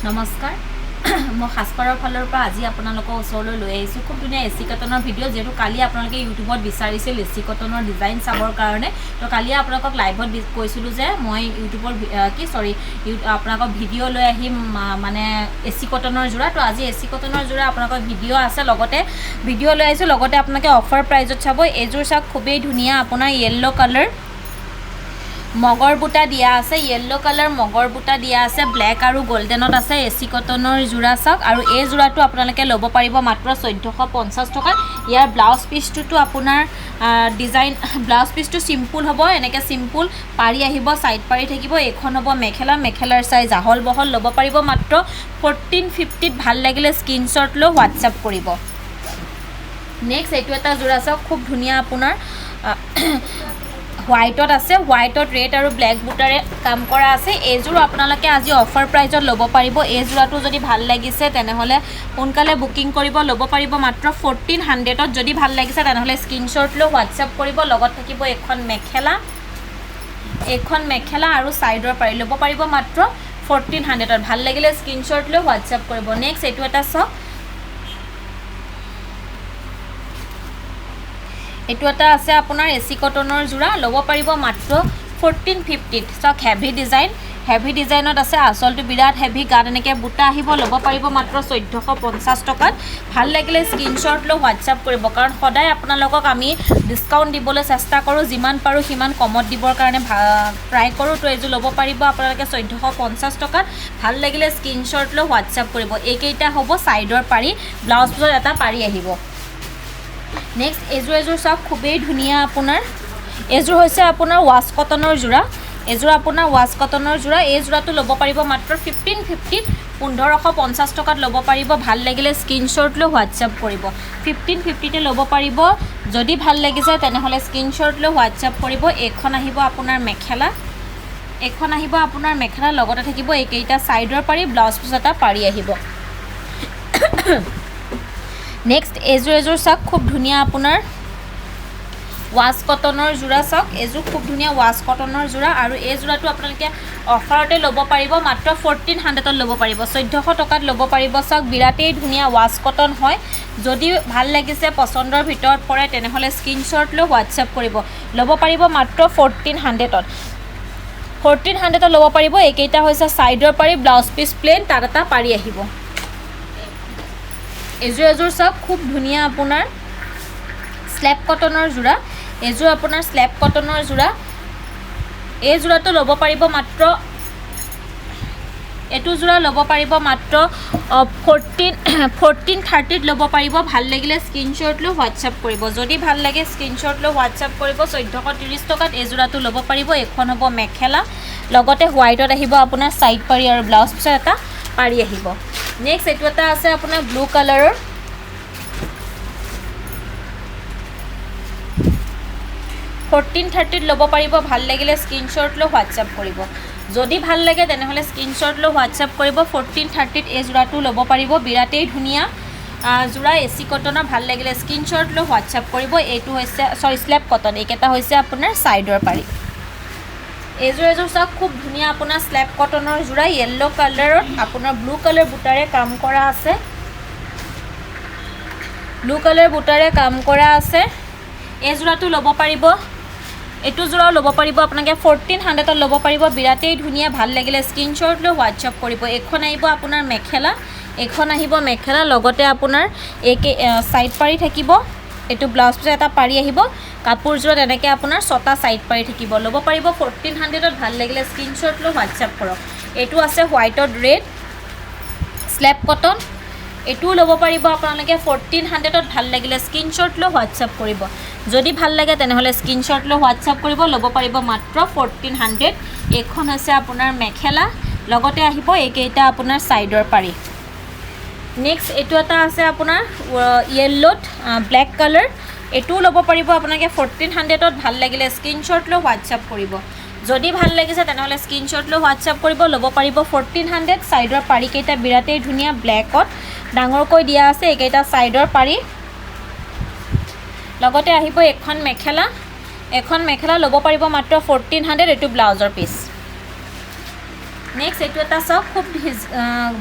নমস্কাৰ মই সাজপাৰৰ ফালৰ পৰা আজি আপোনালোকৰ ওচৰলৈ লৈ আহিছোঁ খুব ধুনীয়া এচি কটনৰ ভিডিঅ' যেটো কালি আপোনালোকে ইউটিউবত বিচাৰিছিল এচি কটনৰ ডিজাইন চাবৰ কাৰণে তো কালি আপোনালোকক লাইভত কৈছিলোঁ যে মই ইউটিউবৰ আপোনালোকক ভিডিঅ' লৈ আহিম মানে এচি কটনৰ যোৰা তো আজি এচি কটনৰ যোৰা আপোনালোকৰ ভিডিঅ' আছে লগতে ভিডিঅ' লৈ আহিছোঁ লগতে আপোনালোকে অফাৰ প্ৰাইজত চাব এইযোৰ চাওক খুবেই ধুনীয়া আপোনাৰ য়েল্লো কালাৰ মগৰ বুটা দিয়া আছে য়েল্লো কালাৰ মগৰ বুটা দিয়া আছে ব্লেক আৰু গোল্ডেনত আছে এচি কটনৰ যোৰা চাওক আৰু এই যোৰাটো আপোনালোকে ল'ব পাৰিব মাত্ৰ 1450 টকা ইয়াৰ ব্লাউজ পিছটো আপোনাৰ ডিজাইন ব্লাউজ পিছটো সিম্পল হ'ব এনেকৈ সিম্পল পাৰি আহিব সাইড পাৰি থাকিব এখন হ'ব মেখেলাৰ সাইজ আহল বহল ল'ব পাৰিব মাত্ৰ 1450 ভাল লাগিলে স্ক্ৰীনশ্বট লৈ হোৱাটছআপ কৰিব নেক্সট এইটো এটা যোৰা চাওক খুব ধুনীয়া আপোনাৰ হোৱাইটত আছে হোৱাইটত ৰেড আৰু ব্লেক বুটাৰে কাম কৰা আছে এইযোৰ আপোনালোকে আজি অফাৰ প্ৰাইজত ল'ব পাৰিব এই যোৰাটো যদি ভাল লাগিছে তেনেহ'লে সোনকালে বুকিং কৰিব ল'ব পাৰিব মাত্ৰ 1400ত যদি ভাল লাগিছে তেনেহ'লে স্ক্ৰীনশ্বট লৈ হোৱাটছআপ কৰিব লগত থাকিব এখন মেখেলা আৰু সাইডৰ পাৰি ল'ব পাৰিব মাত্ৰ 1400ত ভাল লাগিলে স্ক্ৰীনশ্বট লৈ হোৱাটছআপ কৰিব নেক্সট এইটো এটা চাওক এইটো এটা আছে আপোনাৰ এচি কটনৰ যোৰা ল'ব পাৰিব মাত্ৰ 1450 চাওক হেভি ডিজাইনত আছে আচলটো বিৰাট হেভি গাত এনেকৈ বুটা আহিব ল'ব পাৰিব মাত্ৰ 1450 টকাত ভাল লাগিলে স্ক্ৰীনশ্বট লৈ হোৱাটছআপ কৰিব কাৰণ সদায় আপোনালোকক আমি ডিছকাউণ্ট দিবলৈ চেষ্টা কৰোঁ যিমান পাৰোঁ সিমান কমত দিবৰ কাৰণে ট্ৰাই কৰোঁ তো এইযোৰ ল'ব পাৰিব আপোনালোকে 1450 টকাত ভাল লাগিলে স্ক্ৰীনশ্বট লৈ হোৱাটছআপ কৰিব এইকেইটা হ'ব সাইডৰ পাৰি ব্লাউজ পিছত এটা পাৰি আহিব নেক্সট এইযোৰ চাওক খুবেই ধুনীয়া আপোনাৰ এইযোৰ হৈছে আপোনাৰ ৱাছ কটনৰ যোৰা এইযোৰ আপোনাৰ ৱাছ কটনৰ যোৰা এই যোৰাটো ল'ব পাৰিব মাত্ৰ 1550 1550 টকাত ল'ব পাৰিব ভাল লাগিলে স্ক্ৰীনশ্বট লৈ হোৱাটছআপ কৰিব 1550তে ল'ব পাৰিব যদি ভাল লাগিছে তেনেহ'লে স্ক্ৰীনশ্বট লৈ হোৱাটছআপ কৰিব এখন আহিব আপোনাৰ মেখেলা লগতে থাকিব এইকেইটা সাইডৰ পাৰি ব্লাউজ পিছ এটা পাৰি আহিব নেক্সট এইযোৰ চাওক খুব ধুনীয়া আপোনাৰ ৱাছ কটনৰ যোৰা চাওক এইযোৰ খুব ধুনীয়া ৱাছ কটনৰ যোৰা আৰু এই যোৰাটো আপোনালোকে অফাৰতে ল'ব পাৰিব মাত্ৰ 1400ত ল'ব পাৰিব 1400 টকাত ল'ব পাৰিব চাওক বিৰাটেই ধুনীয়া ৱাছ কটন হয় যদি ভাল লাগিছে পচন্দৰ ভিতৰত পৰে তেনেহ'লে স্ক্ৰীনশ্বট লৈ হোৱাটছআপ কৰিব ল'ব পাৰিব মাত্ৰ 1400ত ল'ব পাৰিব এইকেইটা হৈছে সাইডৰ পাৰি ব্লাউজ পিছ প্লেন তাত এটা পাৰি আহিব এইযোৰ চাওক খুব ধুনীয়া আপোনাৰ স্লেব কটনৰ যোৰা এইযোৰ আপোনাৰ স্লেব কটনৰ যোৰা এই যোৰাটো ল'ব পাৰিব মাত্ৰ এইটো যোৰা ল'ব পাৰিব মাত্ৰ 1430ত ল'ব পাৰিব ভাল লাগিলে স্ক্ৰীনশ্বট লৈ হোৱাটছআপ কৰিব যদি ভাল লাগে স্ক্ৰীনশ্বট লৈ হোৱাটছআপ কৰিব 1430 টকাত এই যোৰাটো ল'ব পাৰিব এখন হ'ব মেখেলা লগতে হোৱাইটত আহিব আপোনাৰ সাইড পাৰি আৰু ব্লাউজ পিছত এটা পাৰি আহিব নেক্সট এইটো এটা আছে আপোনাৰ ব্লু কালাৰৰ 1430ত ল'ব পাৰিব ভাল লাগিলে স্ক্ৰীনশ্বট লৈ হোৱাটছআপ কৰিব যদি ভাল লাগে তেনেহ'লে স্ক্ৰীনশ্বট লৈ হোৱাটছআপ কৰিব 1430ত এই যোৰাটো ল'ব পাৰিব বিৰাটেই ধুনীয়া যোৰা এচি কটনৰ ভাল লাগিলে স্ক্ৰীনশ্বট লৈ হোৱাটছআপ কৰিব এইটো হৈছে স্লেব কটন এইকেইটা হৈছে আপোনাৰ সাইডৰ পাৰি এইযোৰ চাওক খুব ধুনীয়া আপোনাৰ স্লেব কটনৰ যোৰা য়েল্লো কালাৰত আপোনাৰ ব্লু কালাৰ বুটাৰে কাম কৰা আছে এই যোৰাটো ল'ব পাৰিব এইটো যোৰাও ল'ব পাৰিব আপোনালোকে 1400ত ল'ব পাৰিব বিৰাটেই ধুনীয়া ভাল লাগিলে স্ক্ৰীনশ্বট লৈ হোৱাটছআপ কৰিব এখন আহিব মেখেলা লগতে আপোনাৰ সাইড পাৰি থাকিব এইটো ব্লাউজ পিছত এটা পাৰি আহিব কাপোৰযোৰত এনেকৈ আপোনাৰ 6টা সাইড পাৰি থাকিব ল'ব পাৰিব 1400ত ভাল লাগিলে স্ক্ৰীনশ্বট লৈ হোৱাটছআপ কৰক এইটো আছে হোৱাইটত ৰেড স্লেব কটন এইটোও ল'ব পাৰিব আপোনালোকে 1400ত ভাল লাগিলে স্ক্ৰীনশ্বট লৈ হোৱাটছআপ কৰিব যদি ভাল লাগে তেনেহ'লে স্ক্ৰীনশ্বট লৈ হোৱাটছআপ কৰিব ল'ব পাৰিব মাত্ৰ 1400 এখন হৈছে আপোনাৰ মেখেলা লগতে আহিব এইকেইটা আপোনাৰ সাইডৰ পাৰি নেক্সট এইটো এটা আছে আপোনাৰ য়েল্লোত ব্লেক কালাৰ এইটোও ল'ব পাৰিব আপোনালোকে 1400ত ভাল লাগিলে স্ক্ৰীনশ্বট লৈ হোৱাটছআপ কৰিব যদি ভাল লাগিছে তেনেহ'লে স্ক্ৰীনশ্বট লৈ হোৱাটছআপ কৰিব ল'ব পাৰিব 1400 সাইডৰ পাৰিকেইটা বিৰাটেই ধুনীয়া ব্লেকত ডাঙৰকৈ দিয়া আছে এইকেইটা সাইডৰ পাৰি লগতে আহিব এখন মেখেলা ল'ব পাৰিব মাত্ৰ 1400 এইটো ব্লাউজৰ পিছ নেক্সট এইটো এটা চাওক খুব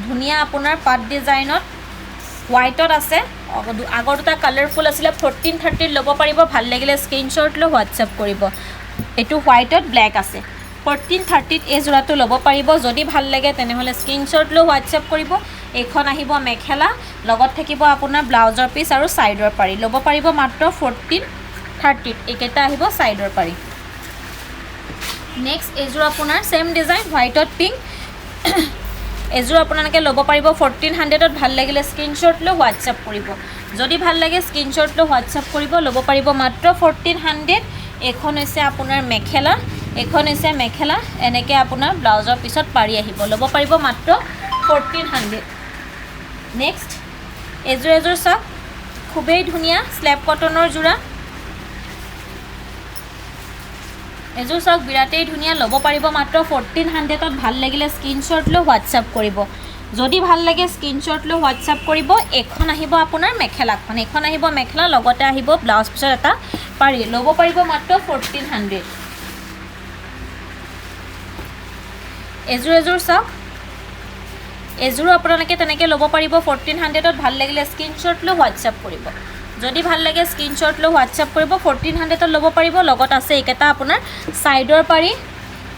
ধুনীয়া আপোনাৰ পাট ডিজাইনত হোৱাইটত আছে আগৰ দুটা কালাৰফুল আছিলে 1430 ল'ব পাৰিব ভাল লাগিলে স্ক্ৰীনশ্বট লৈ হোৱাটছআপ কৰিব এইটো হোৱাইটত ব্লেক আছে 1430 এই জোৰাটো ল'ব পাৰিব যদি ভাল লাগে তেনেহ'লে স্ক্ৰীনশ্বট লৈ হোৱাটছআপ কৰিব এইখন আহিব মেখেলা লগত থাকিব আপোনাৰ ব্লাউজৰ পিচ আৰু ছাইডৰ পাৰি ল'ব পাৰিব মাত্ৰ 1430 এইকেইটা আহিব ছাইডৰ পাৰি নেক্সট এইযোৰ আপোনাৰ ছেম ডিজাইন হোৱাইটত পিংক এইযোৰ আপোনালোকে ল'ব পাৰিব 1400ত ভাল লাগিলে স্ক্ৰীনশ্বট লৈ হোৱাটছআপ কৰিব যদি ভাল লাগে স্ক্ৰীনশ্বট লৈ হোৱাটছআপ কৰিব ল'ব পাৰিব মাত্ৰ 1400 এখন হৈছে আপোনাৰ মেখেলা এখন হৈছে মেখেলা এনেকৈ আপোনাৰ ব্লাউজৰ পিছত পাৰি আহিব ল'ব পাৰিব মাত্ৰ 1400 নেক্সট এযোৰ চাওক খুবেই ধুনীয়া স্লেব কটনৰ যোৰা এযোৰ চাওক বিৰাটেই ধুনীয়া ল'ব পাৰিব মাত্ৰ 1400ত ভাল লাগিলে স্ক্ৰীনশ্বট লৈ হোৱাটছআপ কৰিব যদি ভাল লাগে স্ক্ৰীনশ্বট লৈ হোৱাটছআপ কৰিব এখন আহিব আপোনাৰ মেখেলাখন এখন আহিব মেখেলা লগতে আহিব ব্লাউজ পিছত এটা পাৰি ল'ব পাৰিব মাত্ৰ 1400 এযোৰ চাওক এযোৰো আপোনালোকে তেনেকৈ ল'ব পাৰিব 1400ত ভাল লাগিলে স্ক্ৰীনশ্বট লৈ হোৱাটছআপ কৰিব যদি ভাল লাগে স্ক্ৰীনশ্বট লৈ হোৱাটছআপ কৰিব 1400ত ল'ব পাৰিব লগত আছে এইকেইটা আপোনাৰ ছাইডৰ পাৰি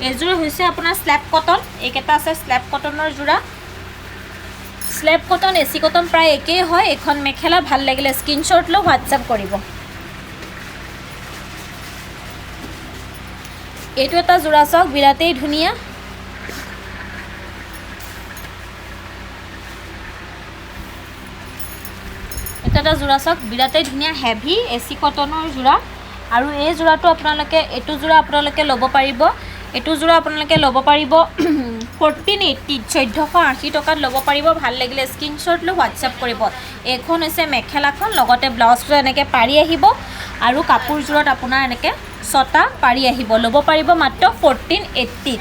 এযোৰ হৈছে আপোনাৰ স্লেব কটন এইকেইটা আছে স্লেব কটনৰ যোৰা স্লেব কটন এচি কটন প্ৰায় একেই হয় এখন মেখেলা ভাল লাগিলে স্ক্ৰীনশ্বট লৈ হোৱাটছআপ কৰিব এইটো এটা যোৰা চাওক বিৰাটেই ধুনীয়া এটা যোৰা চাওক বিৰাটেই ধুনীয়া হেভি এচি কটনৰ যোৰা আৰু এই যোৰাটো আপোনালোকে এইটো যোৰা আপোনালোকে ল'ব পাৰিব এইটো যোৰা আপোনালোকে ল'ব পাৰিব 1480 1480 টকাত ল'ব পাৰিব ভাল লাগিলে স্ক্ৰীনশ্বট লৈ হোৱাটছআপ কৰিব এখন হৈছে মেখেলাখন লগতে ব্লাউজটো এনেকৈ পাৰি আহিব আৰু কাপোৰযোৰত আপোনাৰ এনেকৈ ছটা পাৰি আহিব ল'ব পাৰিব মাত্ৰ 1480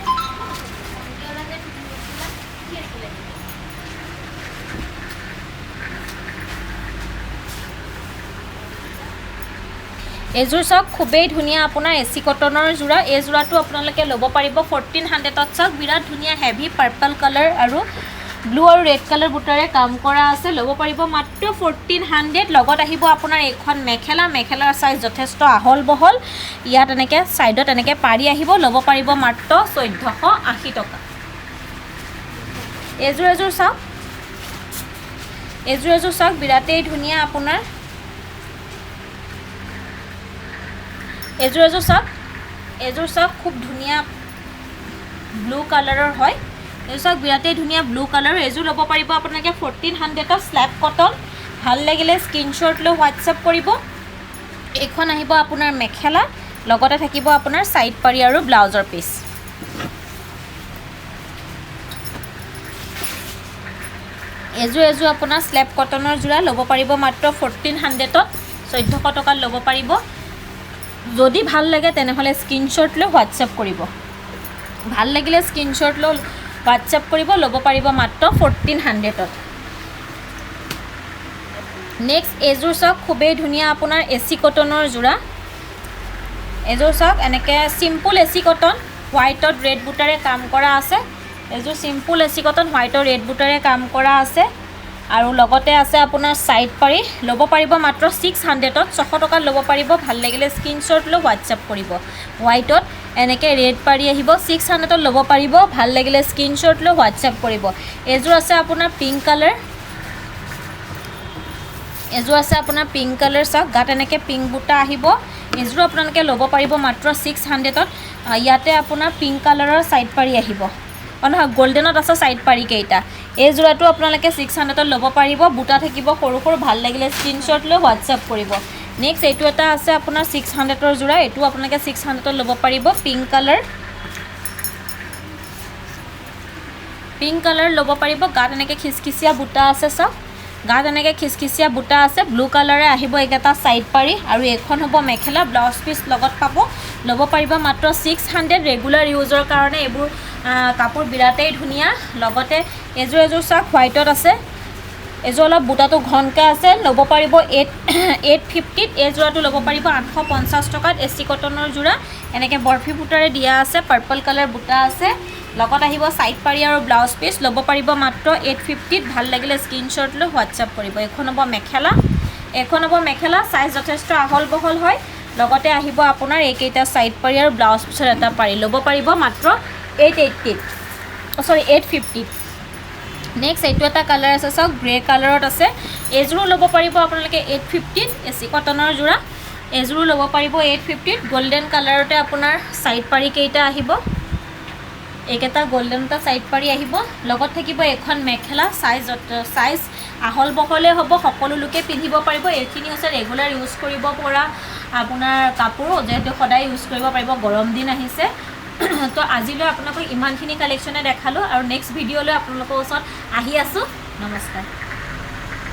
এযোৰ চাওক খুবেই ধুনীয়া আপোনাৰ এচি কটনৰ যোৰা এই যোৰাটো আপোনালোকে ল'ব পাৰিব 1400ত চাওক বিৰাট ধুনীয়া হেভি পাৰ্পল কালাৰ আৰু ব্লু আৰু ৰেড কালাৰ বুটাৰে কাম কৰা আছে ল'ব পাৰিব মাত্ৰ 1400 লগত আহিব আপোনাৰ এখন মেখেলাৰ চাইজ যথেষ্ট আহল বহল ইয়াত এনেকৈ ছাইডত এনেকৈ পাৰি আহিব ল'ব পাৰিব মাত্ৰ 1480 টকা এযোৰ চাওক এযোৰ চাওক বিৰাটেই ধুনীয়া আপোনাৰ এযোৰ চাওক খুব ধুনীয়া ব্লু কালাৰৰ হয় এযোৰ চাওক বিৰাটেই ধুনীয়া ব্লু কালাৰ এযোৰ ল'ব পাৰিব আপোনালোকে 1400ত স্লেব কটন ভাল লাগিলে স্ক্ৰীনশ্বট লৈ হোৱাটছআপ কৰিব এইখন আহিব আপোনাৰ মেখেলা লগতে থাকিব আপোনাৰ ছাইড পাৰি আৰু ব্লাউজৰ পিচ এযোৰ আপোনাৰ স্লেব কটনৰ যোৰা ল'ব পাৰিব মাত্ৰ 1400ত 1400 টকাত ল'ব পাৰিব যদি ভাল লাগে তেনেহ'লে স্ক্ৰীনশ্বট লৈ হোৱাটছআপ কৰিব ভাল লাগিলে স্ক্ৰীনশ্বট লৈ হোৱাটছআপ কৰিব ল'ব পাৰিব মাত্ৰ 1400ত নেক্সট এযোৰ চাওক খুবেই ধুনীয়া আপোনাৰ এচি কটনৰ যোৰা এযোৰ চাওক এনেকৈ চিম্পুল এচি কটন হোৱাইটত ৰেড বুটাৰে কাম কৰা আছে এযোৰ চিম্পুল এচি কটন হোৱাইটৰ ৰেড বুটাৰে কাম কৰা আছে আৰু লগতে আছে আপোনাৰ ছাইড পাৰি ল'ব পাৰিব মাত্ৰ 600ত 600 টকাত ল'ব পাৰিব ভাল লাগিলে স্ক্ৰীনশ্বট লৈ হোৱাটছআপ কৰিব হোৱাইটত এনেকৈ ৰেড পাৰি আহিব 600ত ল'ব পাৰিব ভাল লাগিলে স্ক্ৰীনশ্বট লৈ হোৱাটছআপ কৰিব এযোৰ আছে আপোনাৰ পিংক কালাৰ চাওক গাত এনেকৈ পিংক বুটা আহিব এযোৰ আপোনালোকে ল'ব পাৰিব মাত্ৰ 600ত ইয়াতে আপোনাৰ পিংক কালাৰৰ ছাইড পাৰি আহিব নহয় গোল্ডেনত আছে ছাইড পাৰি কেইটা এই যোৰাটো আপোনালোকে 600ত ল'ব পাৰিব বুটা থাকিব সৰু ভাল লাগিলে স্ক্ৰীনশ্বট লৈ হোৱাটছআপ কৰিব নেক্সট এইটো এটা আছে আপোনাৰ 600ৰ যোৰা এইটো আপোনালোকে 600ত ল'ব পাৰিব পিংক কালাৰ ল'ব পাৰিব গাত এনেকৈ খিচখিচিয়া বুটা আছে চাওক গাত এনেকৈ খিচখিচিয়া বুটা আছে ব্লু কালাৰে আহিব এইকেইটা ছাইড পাৰি আৰু এখন হ'ব মেখেলা ব্লাউজ পিচ লগত পাব ল'ব পাৰিব মাত্ৰ 600 ৰেগুলাৰ ইউজৰ কাৰণে এইবোৰ কাপোৰ বিৰাটেই ধুনীয়া লগতে এযোৰ চাওক হোৱাইটত আছে এযোৰ অলপ বুটাটো ঘনকৈ আছে ল'ব পাৰিব 850ত এই যোৰাটো ল'ব পাৰিব 850 টকাত এচি কটনৰ যোৰা এনেকৈ বৰফি বুটাৰে দিয়া আছে পাৰ্পল কালাৰ বুটা আছে লগত আহিব সাইড পাৰি আৰু ব্লাউজ পিস ল'ব পাৰিব মাত্ৰ 850 ভাল লাগিলে স্ক্ৰিনশ্বট লৈ হোৱাটছআপ কৰিব এখন হ'ব মেখেলা সাইজ যথেষ্ট আহল বহল হয় লগতে আহিব আপোনাৰ এইকেইটা সাইড পাৰি আৰু ব্লাউজ পিসৰ এটা পাৰি ল'ব পাৰিব মাত্ৰ 850 নেক্সট এইটো এটা কালাৰ আছে চাওক গ্ৰে কালাৰত আছে এজোৰো ল'ব পাৰিব আপোনালোকে 850 এচি কটনৰ জোৰা এজোৰো ল'ব পাৰিব 850 গোল্ডেন কালাৰতে আপোনাৰ সাইড পাৰি কেইটা আহিব এইকেইটা গোল্ডেন এটা সাইড পাৰি আহিব লগত থাকিব এখন মেখেলা সাইজ আহল বহলে হ'ব সকলো লোকে পিন্ধিব পাৰিব এইখিনি হৈছে ৰেগুলাৰ ইউজ কৰিব পৰা আপোনাৰ কাপোৰ যেহেতু সদায় ইউজ কৰিব পাৰিব গৰম দিন আহিছে তো আজিলৈ আপোনালোকক ইমানখিনি কালেকশ্যনে দেখালোঁ আৰু নেক্সট ভিডিঅ'লৈ আপোনালোকৰ ওচৰত আহি আছোঁ নমস্কাৰ